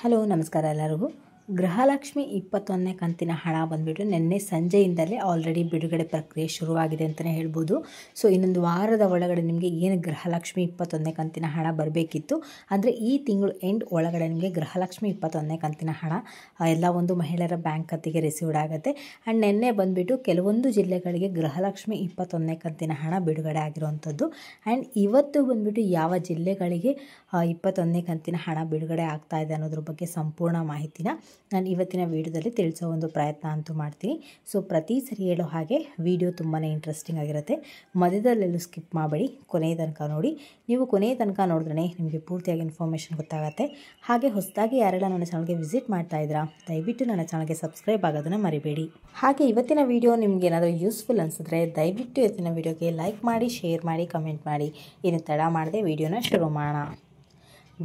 Hello ನಮಸ್ಕಾರ ಎಲ್ಲರಿಗೂ. ಗೃಹಲಕ್ಷ್ಮಿ 21ನೇ ಕಂತಿನ ಹಣ ಬಂದುಬಿಟ್ಟು ನಿನ್ನೆ ಸಂಜೆಯಿಂದಲೇ ಆಲ್ರೆಡಿ ಬಿಡುಗಡೆ ಪ್ರಕ್ರಿಯೆ ಶುರುವಾಗಿದೆ ಅಂತಲೇ ಹೇಳ್ಬೋದು. ಸೊ ಇನ್ನೊಂದು ವಾರದ ಒಳಗಡೆ ನಿಮಗೆ ಏನು ಗೃಹಲಕ್ಷ್ಮಿ 21ನೇ ಕಂತಿನ ಹಣ ಬರಬೇಕಿತ್ತು, ಅಂದರೆ ಈ ತಿಂಗಳು ಎಂಡ್ ಒಳಗಡೆ ನಿಮಗೆ ಗೃಹಲಕ್ಷ್ಮಿ 21ನೇ ಕಂತಿನ ಹಣ ಎಲ್ಲ ಒಂದು ಮಹಿಳೆಯರ ಬ್ಯಾಂಕ್ ಖಾತೆಗೆ ರಿಸೀವ್ಡ್ ಆಗುತ್ತೆ. ಆ್ಯಂಡ್ ನಿನ್ನೆ ಬಂದುಬಿಟ್ಟು ಕೆಲವೊಂದು ಜಿಲ್ಲೆಗಳಿಗೆ ಗೃಹಲಕ್ಷ್ಮಿ 21ನೇ ಕಂತಿನ ಹಣ ಬಿಡುಗಡೆ ಆಗಿರುವಂಥದ್ದು. ಆ್ಯಂಡ್ ಇವತ್ತು ಬಂದುಬಿಟ್ಟು ಯಾವ ಜಿಲ್ಲೆಗಳಿಗೆ 21ನೇ ಕಂತಿನ ಹಣ ಬಿಡುಗಡೆ ಆಗ್ತಾ ಇದೆ ಅನ್ನೋದ್ರ ಬಗ್ಗೆ ಸಂಪೂರ್ಣ ಮಾಹಿತಿನ ನಾನು ಇವತ್ತಿನ ವಿಡಿಯೋದಲ್ಲಿ ತಿಳಿಸೋ ಒಂದು ಪ್ರಯತ್ನ ಅಂತೂ ಮಾಡ್ತೀನಿ. ಸೊ ಪ್ರತಿ ಸರಿ ಹೇಳೋ ಹಾಗೆ ವಿಡಿಯೋ ತುಂಬಾ ಇಂಟ್ರೆಸ್ಟಿಂಗ್ ಆಗಿರುತ್ತೆ. ಮಧ್ಯದಲ್ಲೆಲ್ಲೂ ಸ್ಕಿಪ್ ಮಾಡಬೇಡಿ, ಕೊನೆಯ ತನಕ ನೋಡಿ. ನೀವು ಕೊನೆಯ ತನಕ ನೋಡಿದ್ರೆ ನಿಮಗೆ ಪೂರ್ತಿಯಾಗಿ ಇನ್ಫಾರ್ಮೇಷನ್ ಗೊತ್ತಾಗುತ್ತೆ. ಹಾಗೆ ಹೊಸದಾಗಿ ಯಾರೆಲ್ಲ ನನ್ನ ಚಾನಲ್ಗೆ ವಿಸಿಟ್ ಮಾಡ್ತಾ ಇದ್ದೀರಾ, ದಯವಿಟ್ಟು ನನ್ನ ಚಾನಲ್ಗೆ ಸಬ್ಸ್ಕ್ರೈಬ್ ಆಗೋದನ್ನು ಮರಿಬೇಡಿ. ಹಾಗೆ ಇವತ್ತಿನ ವಿಡಿಯೋ ನಿಮ್ಗೆ ಏನಾದರೂ ಯೂಸ್ಫುಲ್ ಅನಿಸಿದ್ರೆ ದಯವಿಟ್ಟು ಇವತ್ತಿನ ವಿಡಿಯೋಗೆ ಲೈಕ್ ಮಾಡಿ, ಶೇರ್ ಮಾಡಿ, ಕಮೆಂಟ್ ಮಾಡಿ. ಏನು ತಡ ಮಾಡದೆ ವಿಡಿಯೋನ ಶುರು ಮಾಡೋಣ.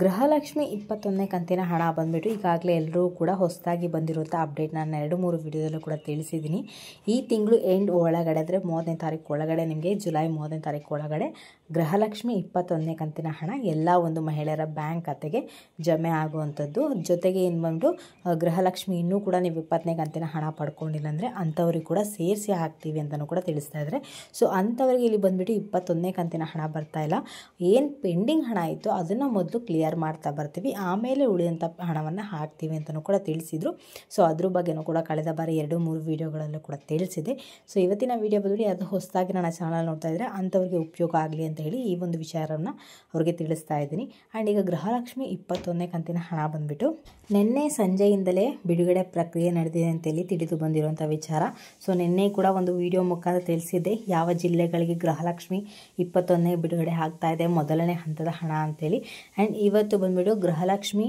ಗೃಹಲಕ್ಷ್ಮಿ 21ನೇ ಕಂತಿನ ಹಣ ಬಂದುಬಿಟ್ಟು ಈಗಾಗಲೇ ಎಲ್ಲರೂ ಕೂಡ ಹೊಸದಾಗಿ ಬಂದಿರುವಂಥ ಅಪ್ಡೇಟ್ ನಾನು 2-3 ವಿಡಿಯೋದಲ್ಲೂ ಕೂಡ ತಿಳಿಸಿದ್ದೀನಿ. ಈ ತಿಂಗಳು ಎಂಡ್ ಒಳಗಡೆ ಅಂದರೆ 30ನೇ ತಾರೀಕು ಒಳಗಡೆ ನಿಮಗೆ ಜುಲೈ 30ನೇ ತಾರೀಕು ಒಳಗಡೆ ಗೃಹಲಕ್ಷ್ಮಿ 21ನೇ ಕಂತಿನ ಹಣ ಎಲ್ಲ ಒಂದು ಮಹಿಳೆಯರ ಬ್ಯಾಂಕ್ ಖಾತೆಗೆ ಜಮೆ ಆಗುವಂಥದ್ದು. ಜೊತೆಗೆ ಏನು ಬಂದು ಗೃಹಲಕ್ಷ್ಮಿ ಇನ್ನೂ ಕೂಡ ನೀವು 20ನೇ ಕಂತಿನ ಹಣ ಪಡ್ಕೊಂಡಿಲ್ಲ ಅಂದರೆ ಅಂಥವ್ರಿಗೆ ಕೂಡ ಸೇರಿಸಿ ಹಾಕ್ತೀವಿ ಅಂತಲೂ ಕೂಡ ತಿಳಿಸ್ತಾ ಇದ್ದಾರೆ. ಸೊ ಅಂಥವ್ರಿಗೆ ಇಲ್ಲಿ ಬಂದುಬಿಟ್ಟು 21ನೇ ಕಂತಿನ ಹಣ ಬರ್ತಾ ಇಲ್ಲ. ಏನು ಪೆಂಡಿಂಗ್ ಹಣ ಇತ್ತು ಅದನ್ನು ಮೊದಲು ಕ್ಲಿಯರ್ ಮಾಡ್ತಾ ಬರ್ತೀವಿ, ಆಮೇಲೆ ಉಳಿದಂಥ ಹಣವನ್ನು ಹಾಕ್ತೀವಿ ಅಂತಲೂ ಕೂಡ ತಿಳಿಸಿದರು. ಸೊ ಅದ್ರ ಬಗ್ಗೆನೂ ಕೂಡ ಕಳೆದ ಬಾರಿ 2-3 ವೀಡಿಯೋಗಳಲ್ಲೂ ಕೂಡ ತಿಳಿಸಿದೆ. ಸೊ ಇವತ್ತಿನ ವೀಡಿಯೋ ಬಂದು ಅದು ಹೊಸದಾಗಿ ನನ್ನ ಚಾನಲ್ ನೋಡ್ತಾ ಇದ್ದರೆ ಅಂಥವ್ರಿಗೆ ಉಪಯೋಗ ಆಗಲಿ ಅಂತ ಹೇಳಿ ಈ ಒಂದು ವಿಚಾರವನ್ನು ಅವ್ರಿಗೆ ತಿಳಿಸ್ತಾ ಇದ್ದೀನಿ. ಆ್ಯಂಡ್ ಈಗ ಗೃಹಲಕ್ಷ್ಮಿ 21ನೇ ಕಂತಿನ ಹಣ ಬಂದುಬಿಟ್ಟು ನಿನ್ನೆ ಸಂಜೆಯಿಂದಲೇ ಬಿಡುಗಡೆ ಪ್ರಕ್ರಿಯೆ ನಡೆದಿದೆ ಅಂತೇಳಿ ತಿಳಿದು ಬಂದಿರುವಂಥ ವಿಚಾರ. ಸೊ ನಿನ್ನೆ ಕೂಡ ಒಂದು ವಿಡಿಯೋ ಮುಖಾಂತರ ತಿಳಿಸಿದ್ದೆ ಯಾವ ಜಿಲ್ಲೆಗಳಿಗೆ ಗೃಹಲಕ್ಷ್ಮಿ 21ನೇ ಬಿಡುಗಡೆ ಆಗ್ತಾ ಇದೆ, ಮೊದಲನೇ ಹಂತದ ಹಣ ಅಂತೇಳಿ. ಆ್ಯಂಡ್ ಇವತ್ತು ಬಂದುಬಿಟ್ಟು ಗೃಹಲಕ್ಷ್ಮಿ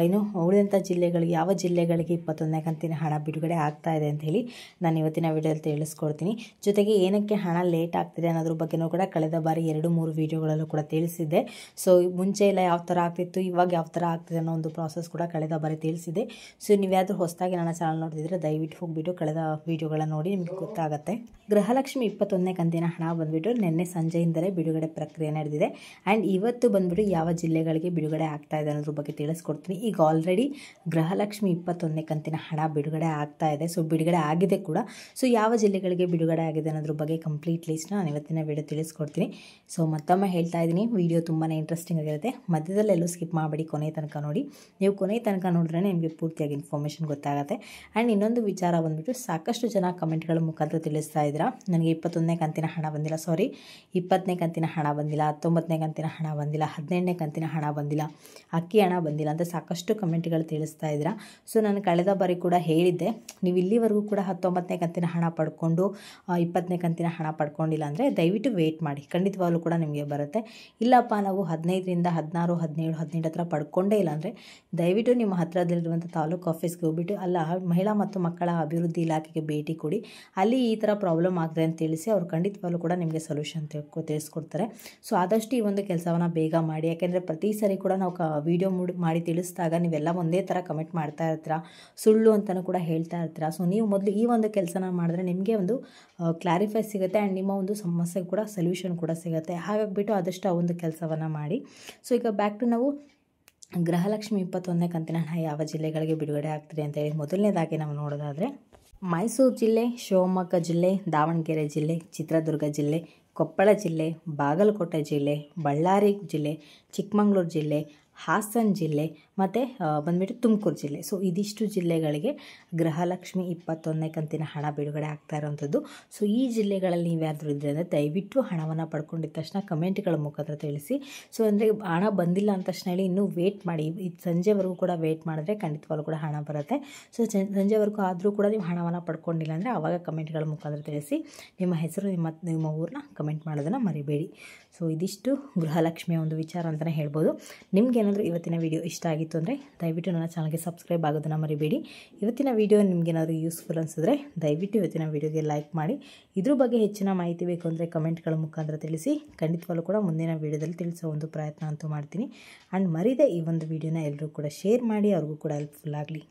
ಏನು ಉಳಿದಂಥ ಜಿಲ್ಲೆಗಳಿಗೆ ಯಾವ ಜಿಲ್ಲೆಗಳಿಗೆ 21ನೇ ಕಂತಿನ ಹಣ ಬಿಡುಗಡೆ ಆಗ್ತಾ ಇದೆ ಅಂತ ಹೇಳಿ ನಾನು ಇವತ್ತಿನ ವಿಡಿಯೋದಲ್ಲಿ ತಿಳಿಸ್ಕೊಡ್ತೀನಿ. ಜೊತೆಗೆ ಏನಕ್ಕೆ ಹಣ ಲೇಟ್ ಆಗ್ತಿದೆ ಅನ್ನೋದ್ರ ಬಗ್ಗೆನೂ ಕೂಡ ಕಳೆದ ಬಾರಿ 2-3 ವೀಡಿಯೋಗಳಲ್ಲೂ ಕೂಡ ತಿಳಿಸಿದ್ದೆ. ಸೊ ಮುಂಚೆ ಎಲ್ಲ ಯಾವ ಥರ ಆಗ್ತಿತ್ತು, ಇವಾಗ ಯಾವ ಥರ ಆಗ್ತಿದೆ ಅನ್ನೋ ಒಂದು ಪ್ರಾಸೆಸ್ ಕೂಡ ಕಳೆದ ಬಾರಿ ತಿಳಿಸಿದೆ. ಸೊ ನೀವ್ಯಾದರೂ ಹೊಸದಾಗಿ ನನ್ನ ಚಾನಲ್ ನೋಡ್ತಿದ್ರೆ ದಯವಿಟ್ಟು ಹೋಗಿಬಿಟ್ಟು ಕಳೆದ ವೀಡಿಯೋಗಳನ್ನ ನೋಡಿ, ನಿಮಗೆ ಗೊತ್ತಾಗುತ್ತೆ. ಗೃಹಲಕ್ಷ್ಮಿ 21ನೇ ಕಂತಿನ ಹಣ ಬಂದುಬಿಟ್ಟು ನಿನ್ನೆ ಸಂಜೆಯಿಂದಲೇ ಬಿಡುಗಡೆ ಪ್ರಕ್ರಿಯೆ ನಡೆದಿದೆ. ಆ್ಯಂಡ್ ಇವತ್ತು ಬಂದುಬಿಟ್ಟು ಯಾವ ಜಿಲ್ಲೆಗಳಿಗೆ ಬಿಡುಗಡೆ ಆಗ್ತಾ ಇದೆ ಅನ್ನೋದ್ರ ಬಗ್ಗೆ ತಿಳಿಸ್ಕೊಡ್ತೀನಿ. ಈಗ ಆಲ್ರೆಡಿ ಗೃಹಲಕ್ಷ್ಮಿ 21ನೇ ಕಂತಿನ ಹಣ ಬಿಡುಗಡೆ ಆಗ್ತಾ ಇದೆ. ಸೊ ಬಿಡುಗಡೆ ಆಗಿದೆ ಕೂಡ. ಸೊ ಯಾವ ಜಿಲ್ಲೆಗಳಿಗೆ ಬಿಡುಗಡೆ ಆಗಿದೆ ಅನ್ನೋದ್ರ ಬಗ್ಗೆ ಕಂಪ್ಲೀಟ್ ಲಿಸ್ಟ್ನ ನಾನು ಇವತ್ತಿನ ವಿಡಿಯೋ ತಿಳಿಸ್ಕೊಡ್ತೀನಿ. ಸೊ ಮತ್ತೊಮ್ಮೆ ಹೇಳ್ತಾ ಇದ್ದೀನಿ, ವಿಡಿಯೋ ತುಂಬಾ ಇಂಟ್ರೆಸ್ಟಿಂಗ್ ಆಗಿರುತ್ತೆ. ಮಧ್ಯದಲ್ಲೆಲ್ಲೂ ಸ್ಕಿಪ್ ಮಾಡಬೇಡಿ, ಕೊನೆಯ ತನಕ ನೋಡಿ. ನೀವು ಕೊನೆಯ ತನಕ ನೋಡಿದ್ರೆ ನಿಮಗೆ ಪೂರ್ತಿಯಾಗಿ ಇನ್ಫಾರ್ಮೇಷನ್ ಗೊತ್ತಾಗುತ್ತೆ. ಆ್ಯಂಡ್ ಇನ್ನೊಂದು ವಿಚಾರ ಬಂದುಬಿಟ್ಟು ಸಾಕಷ್ಟು ಜನ ಕಮೆಂಟ್ಗಳ ಮುಖಾಂತರ ತಿಳಿಸ್ತಾ ಇದ್ದೀರಾ ನನಗೆ 21ನೇ ಕಂತಿನ ಹಣ ಬಂದಿಲ್ಲ, 20ನೇ ಕಂತಿನ ಹಣ ಬಂದಿಲ್ಲ, 19ನೇ ಕಂತಿನ ಹಣ ಬಂದಿಲ್ಲ, 18ನೇ ಕಂತಿನ ಹಣ ಬಂದಿಲ್ಲ, ಅಕ್ಕಿ ಹಣ ಬಂದಿಲ್ಲ ಅಂತ ಸಾಕಷ್ಟು ಕಮೆಂಟ್ಗಳು ತಿಳಿಸ್ತಾ ಇದ್ದೀರಾ. ಸೊ ನಾನು ಕಳೆದ ಬಾರಿ ಕೂಡ ಹೇಳಿದ್ದೆ, ನೀವು ಇಲ್ಲಿವರೆಗೂ ಕೂಡ 19ನೇ ಕಂತಿನ ಹಣ ಪಡ್ಕೊಂಡು 20ನೇ ಕಂತಿನ ಹಣ ಪಡ್ಕೊಂಡಿಲ್ಲ ಅಂದರೆ ದಯವಿಟ್ಟು ವೆಯ್ಟ್ ಮಾಡಿ, ಖಂಡಿತವಾಗ್ಲೂ ಕೂಡ ನಿಮಗೆ ಬರುತ್ತೆ. ಇಲ್ಲಪ್ಪ ನಾವು 15ರಿಂದ 16, 17, 18 ಹತ್ರ ಪಡ್ಕೊಂಡೇ ಇಲ್ಲ ಅಂದರೆ ದಯವಿಟ್ಟು ನಿಮ್ಮ ಹತ್ತಿರದಲ್ಲಿರುವಂಥ ತಾಲೂಕು ಆಫೀಸ್ಗೆ ಹೋಗ್ಬಿಟ್ಟು ಅಲ್ಲ ಮಹಿಳಾ ಮತ್ತು ಮಕ್ಕಳ ಅಭಿವೃದ್ಧಿ ಇಲಾಖೆಗೆ ಭೇಟಿ ಕೊಡಿ. ಅಲ್ಲಿ ಈ ಥರ ಪ್ರಾಬ್ಲಮ್ ಆಗಿದೆ ಅಂತ ತಿಳಿಸಿ ಅವ್ರು ಖಂಡಿತವಾಗ್ಲೂ ಕೂಡ ನಿಮಗೆ ಸೊಲ್ಯೂಷನ್ ತಿಳಿಸ್ಕೊಡ್ತಾರೆ. ಸೊ ಆದಷ್ಟು ಈ ಒಂದು ಕೆಲಸವನ್ನು ಬೇಗ ಮಾಡಿ. ಯಾಕೆಂದರೆ ಪ್ರತಿ ಸರಿ ಕೂಡ ನಾವು ವಿಡಿಯೋ ಮಾಡಿ ತಿಳಿಸಿದಾಗ ನೀವೆಲ್ಲ ಒಂದೇ ಥರ ಕಮೆಂಟ್ ಮಾಡ್ತಾ ಇರ್ತೀರಾ, ಸುಳ್ಳು ಅಂತಲೂ ಕೂಡ ಹೇಳ್ತಾ ಇರ್ತೀರಾ. ಸೊ ನೀವು ಮೊದಲು ಈ ಒಂದು ಕೆಲಸನ ಮಾಡಿದ್ರೆ ನಿಮಗೆ ಒಂದು ಕ್ಲಾರಿಫೈ ಸಿಗುತ್ತೆ ಆ್ಯಂಡ್ ನಿಮ್ಮ ಒಂದು ಸಮಸ್ಯೆಗೆ ಕೂಡ ಸೊಲ್ಯೂಷನ್ ಕೂಡ ಸಿಗುತ್ತೆ. ಹಾಗಾಗಿಬಿಟ್ಟು ಆದಷ್ಟು ಆ ಒಂದು ಕೆಲಸವನ್ನು ಮಾಡಿ. ಸೊ ಈಗ ಬ್ಯಾಕ್ ಟು ನಾವು ಗೃಹಲಕ್ಷ್ಮಿ 21ನೇ ಕಂತಿನ ಹಣ ಯಾವ ಜಿಲ್ಲೆಗಳಿಗೆ ಬಿಡುಗಡೆ ಆಗ್ತಿದೆ ಅಂತೇಳಿ ಮೊದಲನೇದಾಗಿ ನಾವು ನೋಡೋದಾದರೆ ಮೈಸೂರು ಜಿಲ್ಲೆ, ಶಿವಮೊಗ್ಗ ಜಿಲ್ಲೆ, ದಾವಣಗೆರೆ ಜಿಲ್ಲೆ, ಚಿತ್ರದುರ್ಗ ಜಿಲ್ಲೆ, ಕೊಪ್ಪಳ ಜಿಲ್ಲೆ, ಬಾಗಲಕೋಟೆ ಜಿಲ್ಲೆ, ಬಳ್ಳಾರಿ ಜಿಲ್ಲೆ, ಚಿಕ್ಕಮಗಳೂರು ಜಿಲ್ಲೆ, ಹಾಸನ ಜಿಲ್ಲೆ ಮತ್ತು ಬಂದುಬಿಟ್ಟು ತುಮಕೂರು ಜಿಲ್ಲೆ. ಸೊ ಇದಿಷ್ಟು ಜಿಲ್ಲೆಗಳಿಗೆ ಗೃಹಲಕ್ಷ್ಮಿ 21ನೇ ಕಂತಿನ ಹಣ ಬಿಡುಗಡೆ ಆಗ್ತಾ ಇರೋವಂಥದ್ದು. ಸೊ ಈ ಜಿಲ್ಲೆಗಳಲ್ಲಿ ನೀವು ಯಾರಾದರೂ ಇದ್ದರೆ ಅಂದರೆ ದಯವಿಟ್ಟು ಹಣವನ್ನು ಪಡ್ಕೊಂಡಿದ್ದ ತಕ್ಷಣ ಕಮೆಂಟ್ಗಳ ಮುಖಾಂತರ ತಿಳಿಸಿ. ಸೊ ಅಂದರೆ ಹಣ ಬಂದಿಲ್ಲ ಅಂದ ತಕ್ಷಣ ಹೇಳಿ ಇನ್ನೂ ವೇಟ್ ಮಾಡಿ, ಇದು ಸಂಜೆವರೆಗೂ ಕೂಡ ವೇಟ್ ಮಾಡಿದ್ರೆ ಖಂಡಿತವಾಗ್ಲೂ ಕೂಡ ಹಣ ಬರುತ್ತೆ. ಸೊ ಸಂಜೆವರೆಗೂ ಆದರೂ ಕೂಡ ನೀವು ಹಣವನ್ನು ಪಡ್ಕೊಂಡಿಲ್ಲ ಅಂದರೆ ಆವಾಗ ಕಮೆಂಟ್ಗಳ ಮುಖಾಂತರ ತಿಳಿಸಿ. ನಿಮ್ಮ ಹೆಸರು ನಿಮ್ಮ ಊರನ್ನ ಕಮೆಂಟ್ ಮಾಡೋದನ್ನು ಮರಿಬೇಡಿ. ಸೊ ಇದಿಷ್ಟು ಗೃಹಲಕ್ಷ್ಮಿಯ ಒಂದು ವಿಚಾರ ಅಂತಲೇ ಹೇಳ್ಬೋದು. ನಿಮಗೇನಾದರೂ ಇವತ್ತಿನ ವಿಡಿಯೋ ಇಷ್ಟ ಆಗಿತ್ತು ಅಂದರೆ ದಯವಿಟ್ಟು ನನ್ನ ಚಾನಲ್ಗೆ ಸಬ್ಸ್ಕ್ರೈಬ್ ಆಗೋದನ್ನು ಮರಿಬೇಡಿ. ಇವತ್ತಿನ ವಿಡಿಯೋ ನಿಮಗೇನಾದರೂ ಯೂಸ್ಫುಲ್ ಅನಿಸಿದ್ರೆ ದಯವಿಟ್ಟು ಇವತ್ತಿನ ವಿಡಿಯೋಗೆ ಲೈಕ್ ಮಾಡಿ. ಇದ್ರ ಬಗ್ಗೆ ಹೆಚ್ಚಿನ ಮಾಹಿತಿ ಬೇಕು ಅಂದರೆ ಕಮೆಂಟ್ಗಳ ಮುಖಾಂತರ ತಿಳಿಸಿ. ಖಂಡಿತವಾಗ್ಲೂ ಕೂಡ ಮುಂದಿನ ವಿಡಿಯೋದಲ್ಲಿ ತಿಳಿಸೋ ಒಂದು ಪ್ರಯತ್ನ ಅಂತೂ ಮಾಡ್ತೀನಿ. ಆ್ಯಂಡ್ ಮರಿದೆ ಈ ಒಂದು ವಿಡಿಯೋನ ಎಲ್ಲರೂ ಕೂಡ ಶೇರ್ ಮಾಡಿ, ಅವ್ರಿಗೂ ಕೂಡ ಹೆಲ್ಪ್ಫುಲ್ ಆಗಲಿ.